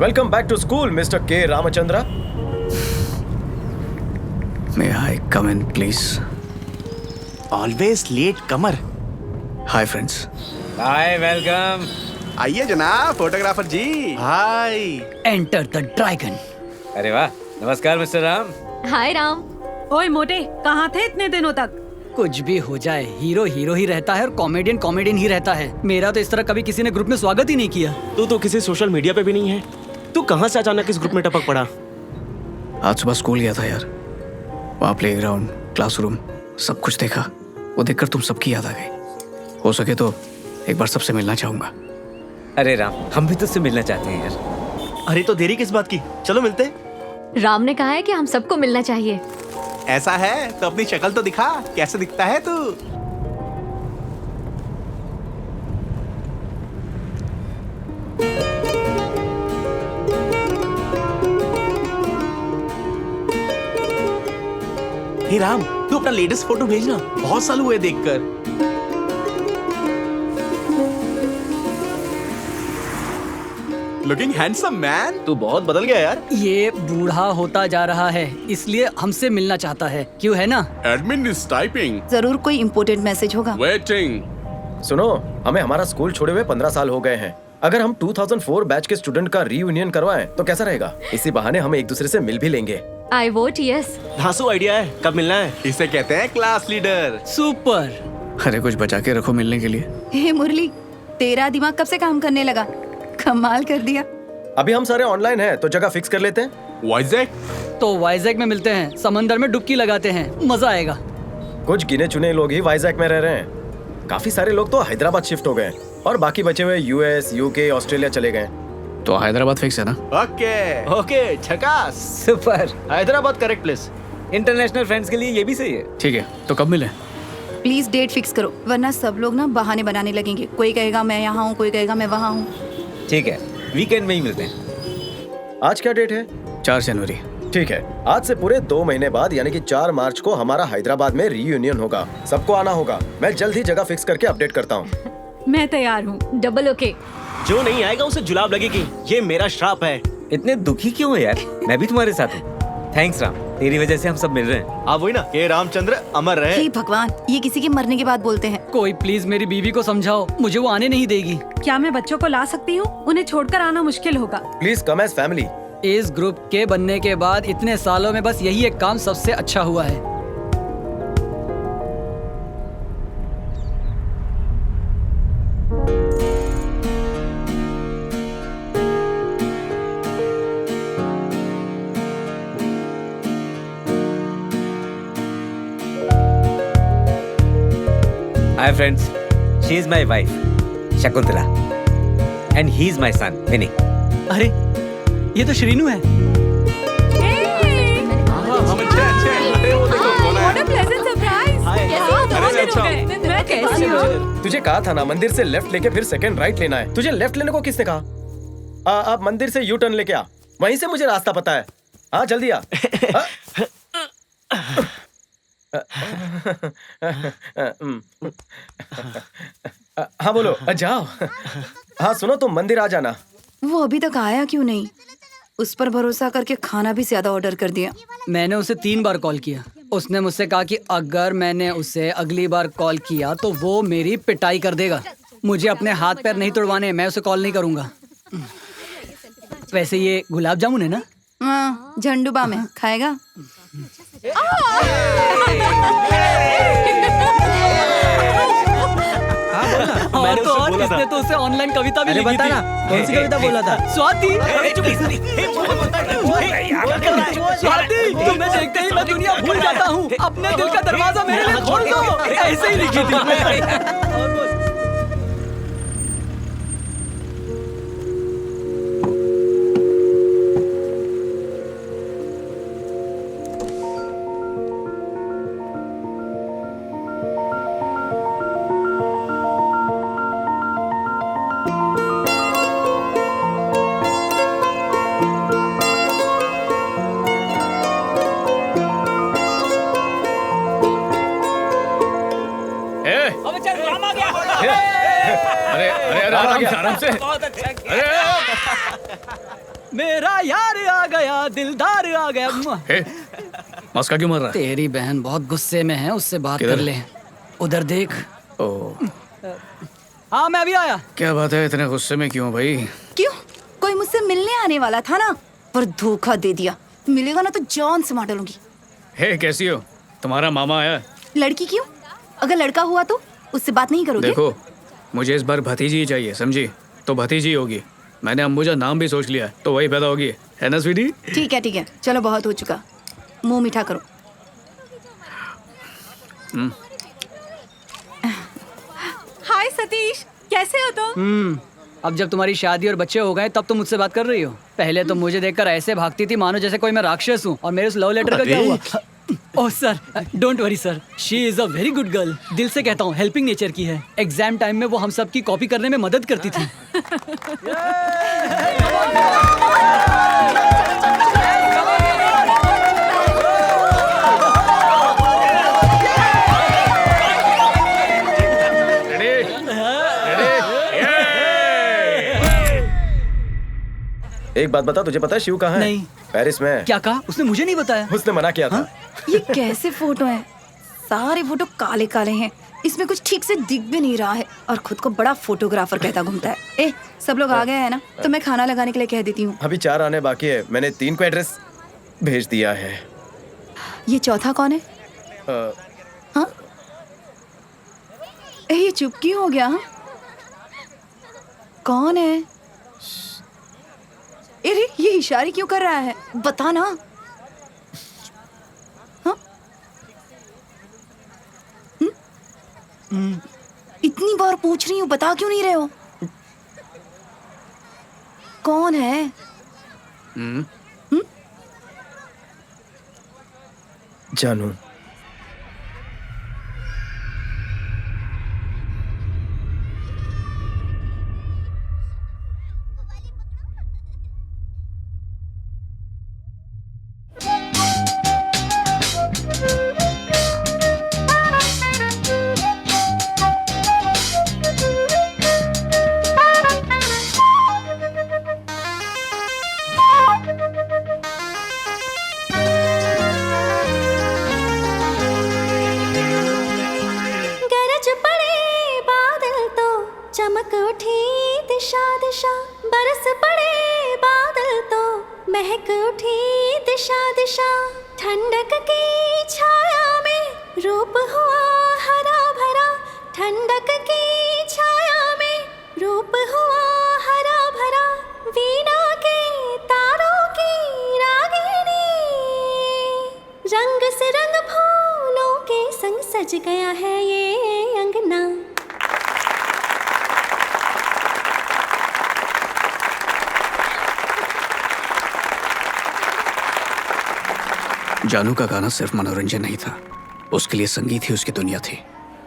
Welcome back to school mister K Ramachandra. May I come in, please? Always late comer. Hi, friends. Hi welcome. आइए जनाब photographer ji. Hi. Enter the dragon. अरे वाह, नमस्कार mister Ram. हाय राम। ओए मोटे, कहाँ थे इतने दिनों तक? कुछ भी हो जाए, हीरो हीरो ही रहता है और कॉमेडियन कॉमेडियन ही रहता है। मेरा तो इस तरह कभी किसी ने ग्रुप में स्वागत ही नहीं किया। तू तो किसी सोशल मीडिया पे भी नहीं है। तू कहाँ से अचानक इस ग्रुप में टपक पड़ा? आज सुबह स्कूल गया था यार, वहाँ प्लेग्राउंड, क्लासरूम सब कुछ देखा। वो देखकर तुम सबकी याद आ गई। हो सके तो एक बार सबसे मिलना चाहूंगा। अरे राम, हम भी तुझसे मिलना चाहते हैं यार। अरे तो देरी किस बात की, चलो मिलते। राम ने कहा है कि हम सबको मिलना चाहिए। ऐसा है तो अपनी शक्ल तो दिखा, कैसे दिखता है तू? हे राम, तू अपना लेटेस्ट फोटो भेजना, बहुत साल हुए देखकर। Looking handsome man. तू बहुत बदल गया यार। ये बूढ़ा होता जा रहा है, इसलिए हमसे मिलना चाहता है। क्यों है ना? Admin is typing. जरूर कोई इम्पोर्टेंट मैसेज होगा। वेटिंग। सुनो, हमें हमारा स्कूल छोड़े हुए 15 साल हो गए हैं। अगर हम 2004 बैच के स्टूडेंट का रीयूनियन करवाएं तो कैसा रहेगा? इसी बहाने हम एक दूसरे से मिल भी लेंगे। आई वोट यस। धांसू आइडिया है। कब मिलना है? इसे कहते हैं क्लास लीडर। सुपर। अरे कुछ बचा के रखो मिलने के लिए। हे मुरली, तेरा दिमाग कब से काम करने लगा? कमाल कर दिया। अभी हम सारे ऑनलाइन हैं तो जगह फिक्स कर लेते हैं। वाइजैक। तो वाइजैक में मिलते हैं, समंदर में डुबकी लगाते हैं, मजा आएगा। कुछ गिने चुने लोग ही वाइजैक में रह रहे हैं। काफी सारे लोग तो हैदराबाद शिफ्ट हो गए और बाकी बचे हुए यूएस, यूके, ऑस्ट्रेलिया चले गए। तो हैदराबाद फिक्स है ना? ओके ओके, झकास। Super. Hyderabad correct place. International friends के लिए ये भी सही है। ठीक है, तो कब मिले? प्लीज डेट फिक्स करो, वरना सब लोग ना बहाने बनाने लगेंगे। कोई कहेगा मैं यहाँ हूँ, कोई कहेगा मैं वहाँ हूँ। ठीक है, वीकेंड में ही मिलते हैं। आज क्या डेट है? 4 जनवरी। ठीक है, आज से पूरे 2 महीने बाद यानी कि 4 मार्च को हमारा हैदराबाद में रीयूनियन होगा। सबको आना होगा। मैं जल्द ही जगह फिक्स करके अपडेट करता हूँ। मैं तैयार हूँ। Double okay. जो नहीं आएगा उसे जुलाब लगेगी, ये मेरा श्राप है। इतने दुखी क्यों हो यार? मैं भी तुम्हारे साथ हूँ। थैंक्स राम, तेरी वजह से हम सब मिल रहे हैं। आप वही ना, के रामचंद्र अमर रहे। हे भगवान, ये किसी के मरने के बाद बोलते हैं। कोई प्लीज मेरी बीवी को समझाओ, मुझे वो आने नहीं देगी। क्या मैं बच्चों को ला सकती हूँ? उन्हें छोड़कर आना मुश्किल होगा। Please come as family. इस ग्रुप के बनने के बाद इतने सालों में बस यही एक काम सबसे अच्छा हुआ है। Hi friends, she is my wife Shakuntala and he is my son Vinni. अरे ये तो श्रीनू है। हम अच्छे अरे वो देखो कौन है। तुझे कहा था ना मंदिर से लेफ्ट लेके फिर सेकंड राइट लेना है। तुझे लेफ्ट लेने को किसने कहा? अब मंदिर से यू टर्न लेके आ, वहीं से मुझे रास्ता पता है। हाँ जल्दी आ। हाँ बोलो, जाओ। हाँ सुनो, तुम मंदिर आ जाना। वो अभी तक आया क्यों नहीं? उस पर भरोसा करके खाना भी ज्यादा ऑर्डर कर दिया। मैंने उसे 3 बार कॉल किया। उसने मुझसे कहा कि अगर मैंने उसे अगली बार कॉल किया तो वो मेरी पिटाई कर देगा। मुझे अपने हाथ पैर नहीं तोड़वाने, मैं उसे कॉल नहीं करूंगा। वैसे ये गुलाब जामुन है ना? हाँ, झंडूबा में खाएगा। और तो और इसने तो उसे ऑनलाइन कविता भी लिखी थी। कौन सी कविता बोला था? स्वाति, स्वाति, तुम्हें देखते ही मैं दुनिया भूल जाता हूँ। अपने दिल का दरवाजा मेरे लिए खोल दो। ऐसे ही लिखी थी। अरे अरे अरे आराम से, आराम से। बहुत अच्छा। अरे मेरा यार आ गया, दिलदार आ गया। हे, मस्का क्यों मार रहा है? तेरी बहन बहुत गुस्से में है, उससे बात कर ले। उधर देख। ओह, हाँ मैं अभी आया। क्या बात है, इतने गुस्से में क्यों भाई? क्यों? कोई मुझसे मिलने आने वाला था ना, पर धोखा दे दिया। मिलेगा ना तो जान से मार डालूंगी। हे, कैसी हो? तुम्हारा मामा आया। लड़की क्यों? अगर लड़का हुआ तो उससे बात नहीं करोगे? देखो, मुझे इस बार भतीजी ही चाहिए, समझी? तो भतीजी होगी। मैंने अंबुजा नाम भी सोच लिया, तो वही पैदा होगी, है ना स्वीटी? ठीक है, चलो बहुत हो चुका, मुंह मीठा करो। हाय सतीश, कैसे हो तुम? अब जब तुम्हारी शादी और बच्चे हो गए तब तुम मुझसे बात कर रही हो। पहले तो मुझे देखकर ऐसे भागती थी मानो जैसे कोई मैं राक्षस हूँ। और मेरे उस लव लेटर का क्या हुआ? Oh sir, don't worry sir, she is a very good girl. दिल से कहता हूँ, हेल्पिंग नेचर की है। एग्जाम टाइम में वो हम सब की कॉपी करने में मदद करती थी। एक बात बता, तुझे पता है शिव कहाँ है? नहीं। पेरिस में। क्या कहा? उसने मुझे नहीं बताया। उसने मना किया था। ये कैसे फोटो हैं? सारे फोटो काले काले हैं, इसमें कुछ ठीक से दिख भी नहीं रहा है। और खुद को बड़ा फोटोग्राफर कहता घूमता है। ए, सब लोग आ गए हैं ना, तो मैं खाना लगाने के लिए कह देती हूँ। अभी 4 आने बाकी है। मैंने 3 को एड्रेस भेज दिया है। ये चौथा कौन है? हाँ? ए, ये चुप क्यों हो गया? हाँ? कौन है? अरे ये इशारे क्यों कर रहा है? बता ना। हाँ? इतनी बार पूछ रही हूँ, बता क्यों नहीं रहे हो? कौन है? जानू। चमक उठी दिशा दिशा, बरस पड़े बादल तो महक उठी दिशा दिशा। ठंडक की छाया में रूप हुआ हरा भरा, ठंडक की छाया में रूप हुआ हरा भरा। वीणा के तारों की रागिनी, रंग से रंग फूलों के संग सज गया है ये अंगना। जानू का गाना सिर्फ मनोरंजन नहीं था, उसके लिए संगीत ही उसकी दुनिया थी।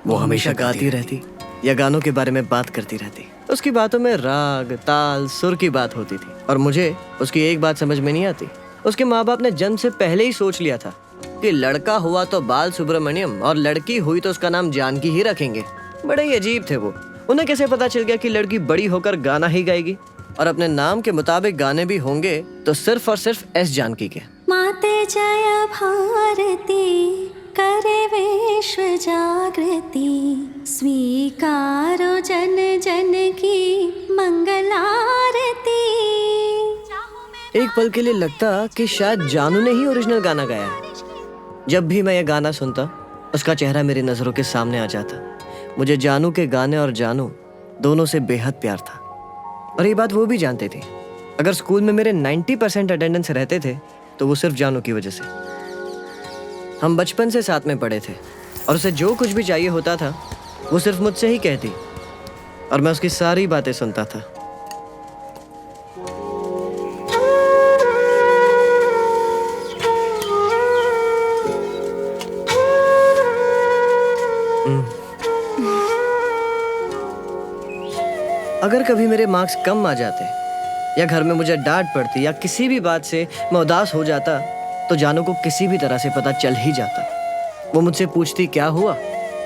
वो हमेशा गाती रहती या गानों के बारे में बात करती रहती। उसकी बातों में राग, ताल, सुर की बात होती थी। और मुझे उसकी एक बात समझ में नहीं आती। उसके माँ बाप ने जन्म से पहले ही सोच लिया था कि लड़का हुआ तो बाल सुब्रमण्यम और लड़की हुई तो उसका नाम जानकी ही रखेंगे। बड़े ही अजीब थे वो। उन्हें कैसे पता चल गया कि लड़की बड़ी होकर गाना ही गाएगी और अपने नाम के मुताबिक गाने भी होंगे तो सिर्फ और सिर्फ एस जानकी के। माते जय भारती, करे विश्व जागृति, स्वीकारो जन जन की मंगलारती। एक पल के लिए लगता कि शायद जानू ने ही ओरिजिनल गाना गाया है। जब भी मैं ये गाना सुनता, उसका चेहरा मेरी नजरों के सामने आ जाता। मुझे जानू के गाने और जानू दोनों से बेहद प्यार था। और ये बात वो भी जानते थे। अगर स्कूल में मेरे 90% अटेंडेंस रहते थे तो वो सिर्फ जानू की वजह से। हम बचपन से साथ में पढ़े थे और उसे जो कुछ भी चाहिए होता था वो सिर्फ मुझसे ही कहती और मैं उसकी सारी बातें सुनता था। अगर कभी मेरे मार्क्स कम आ जाते या घर में मुझे डांट पड़ती या किसी भी बात से मैं उदास हो जाता तो जानू को किसी भी तरह से पता चल ही जाता। वो मुझसे पूछती क्या हुआ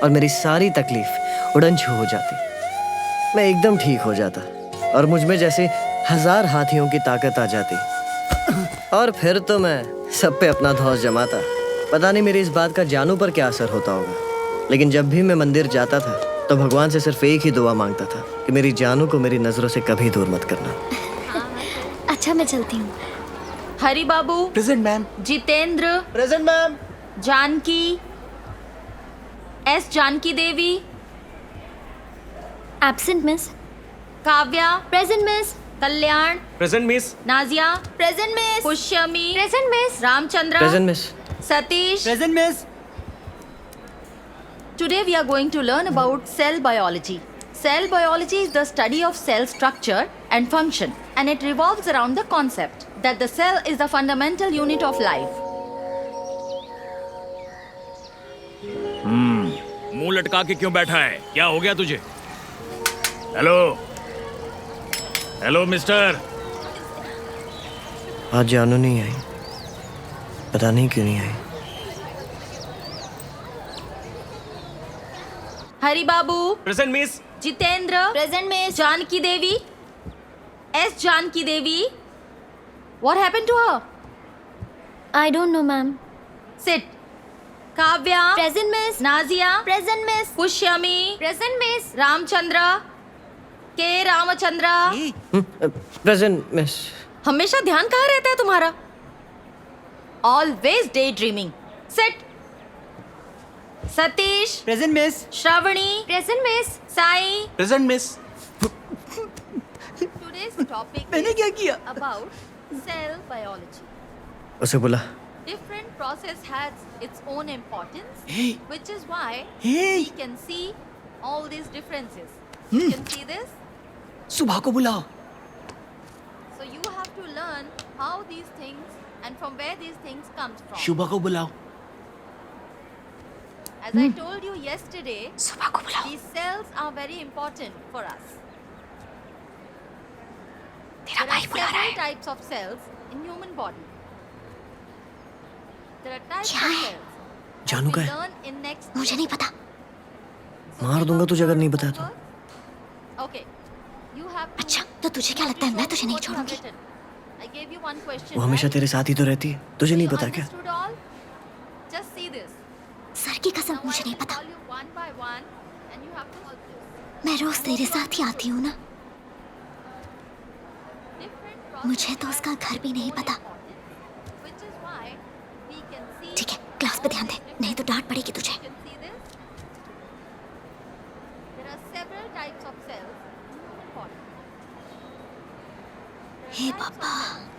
और मेरी सारी तकलीफ उड़न छू हो जाती। मैं एकदम ठीक हो जाता और मुझ में जैसे 1000 हाथियों की ताकत आ जाती और फिर तो मैं सब पे अपना धौंस जमाता। पता नहीं मेरी इस बात का जानू पर क्या असर होता होगा, लेकिन जब भी मैं मंदिर जाता था तो भगवान से सिर्फ एक ही दुआ मांगता था कि मेरी जानू को मेरी नजरों से कभी दूर मत करना। अच्छा मैं चलती हूँ। Hari Babu, Present, ma'am. Jitendra, present ma'am. Janaki, S Janaki Devi, absent miss. Kavya, present miss. Kalyan, present miss. Nazia, present miss. Pushyami, present miss. Ramachandra, present miss. Satish. Present miss. Today we are going to learn about cell biology. Cell biology is the study of cell structure and function, and it revolves around the concept that the cell is the fundamental unit of life. मुंह लटका के क्यों बैठा है? क्या हो गया तुझे? Hello hello mister. आज जानू नहीं आई, पता नहीं क्यों नहीं आई। Hari Babu, present miss. Jitendra, present miss. Janki Devi, S Janaki Devi. What happened to her? I don't know ma'am. Sit. Kavya, present miss. Nazia, present miss. Pushyami, present miss. Ramchandra, K Ramchandra. Present miss. हमेशा ध्यान कहाँ रहता है तुम्हारा? Always daydreaming. Sit. Satish, present miss. Shravani, present miss. Sai. Present, miss. Today's topic मैंने क्या किया? is about cell biology. उसे बुला। Different process has its own importance, which is why Hey. we can see all these differences. You can see this. सुबह को बुलाओ। So you have to learn how these things and from where these things comes from. शुभा को बुलाओ. As I told you yesterday, सुबह को बुलाओ। these cells are very important for us. तेरा There भाई are बुला रहा several है। types of cells in human body. There are types क्या of है? cells. that जानू we का है? learn in next मुझे नहीं पता। मार दूंगा तुझे अगर नहीं बताया तो। Okay. You have to अच्छा, तो तुझे क्या लगता है मैं तुझे नहीं what you have छोड़ूंगी? written. I gave you one question. वो हमेशा right? तेरे साथ ही तो रहती है, तुझे नहीं You पता क्या? understood all? Just see this. Sir की कसम Now I मुझे नहीं will पता। call you one by one and you have to solve this. मैं रोज तेरे साथ ही आती हूँ ना। Different मुझे तो processes उसका घर भी नहीं are पता। important, which is why we can see ठीक है, क्लास पे ध्यान दे, नहीं तो डांट पड़ेगी तुझे। You can see this. There are several types of cells in human body. There are hey types of पापा। cells